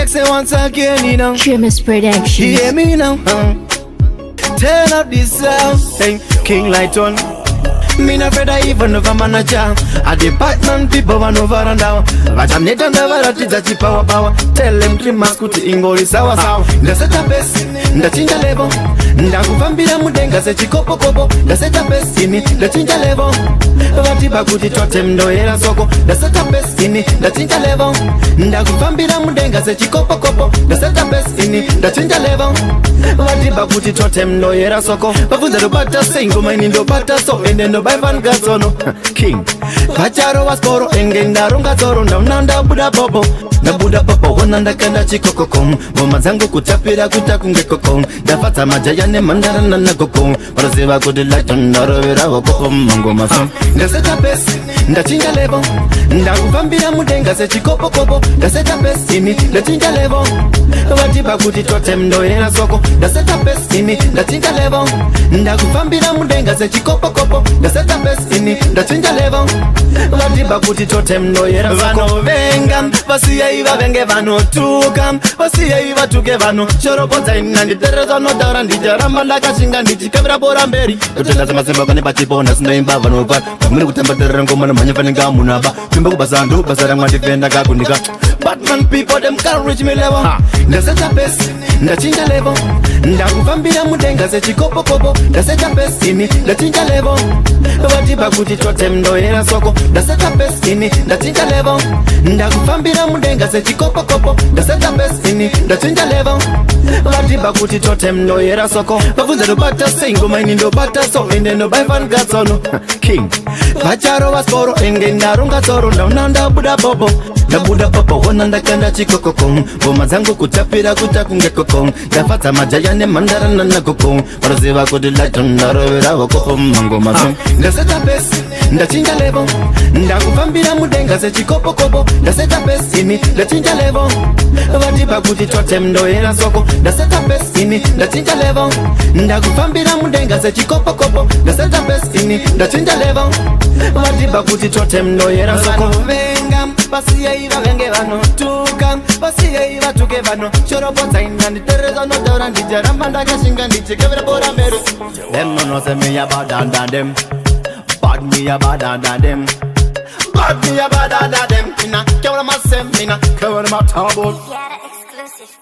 Say once again, you know. Trimmers Productions. Hear me now. Turn up this sound. Hey, King Lighton. Me not afraid I even of a manager. A department people want over and down. But I'm not never at it power. Tell them Trimmers kuti ingoli sawa sawa. Ndaseta best, ndachinja level. Ndakuvambira mudenga se chikopo kopo. Ndaseta best ini, ndachinja level. Vatiba kuti chote mndoera soko. Ndaseta best ini, ndachinja level. Ndakuvambira mudenga se chikopo kopo. Ndaseta best ini, ndachinja level. Vatiba kuti chote mndoera soko. Vafunza dobata singo maini ndobata so. Ende no by van gazono. King Pacharo wasporo enge ndarunga zoro. Ndaunanda buda bobo. Ndabuda bobo wananda kanda chikokokom. Ngoma zangu kutapira kutakungekokom. Ndafata majaya ne mandara na kokom. Parasiva kuti Lighton ndarovera wakokom. Ngoma fam ndaseta best, ndachinja level. Ndakuvambira mudenga se chikopo kopo. Ndaseta best ini, ndachinja level. Vatiba kuti chote mndoera soko. Ndaseta best ini, ndachinja level. Ndakuvambira mudenga se chikopo kopo. Ndaseta best ini, ndachinja level. Vatiba kuti chote mndoera soko. Vano venga, vasiya iva venge vano tuka. Vasiya iva tuke vano shoroponza ina nditereza nodara. Ndijaramba ndakashinga ndichikavira bora mberi. Utenda semasemba kane pachipona sindaimba vano kwa. Mune kutembaterera ngoma na manya fanenga munaba. Twimba kubasa ndo basara mwandifenda kakunika. Batman people them can't reach me level. Ndaseta best, ndachinja level. Ndakuvambira mudenga se chikopo kopo. Ndaseta best ini, ndachinja level. Vatiba kuti chote mndoera soko. Ndaseta best ini, ndachinja level. Ndakuvambira mudenga se chikopo kopo. Ndaseta best ini, ndachinja level. Vatiba kuti chote mndoera soko. Vafunza dobata singo maini ndobata so. Ende no by van gazono. King Pacharo wasporo enge ndarunga zoro. Ndaunanda buda bobo. Ndabuda bobo wananda kanda chikokokom. Ngoma zangu kutapira kutakungekokom. Ndafata majaya ne mandara na kokom. Parasiva kuti Lighton ndarovera wakokom. Ngoma fam ndaseta best, ndachinja level. Ndakuvambira mudenga se chikopo kopo. Ndaseta best ini, ndachinja level. Vatiba kuti chote mndoera soko. Ndaseta best ini, ndachinja level. Ndakuvambira mudenga se chikopo kopo. Ndaseta best ini, ndachinja level. Vatiba kuti chote mndoera soko. Venga, vasiya iva venge vano tuka. Vasiya iva tuke vano shoroponza ina nditereza nodara. Ndijaramba ndakashinga ndichikavira bora mberi. Them no say me a bad than them. Bad me a bad than them. Bad me a bad than them. Mina, kewala masem, mina, kewala matabo. Yada exclusive.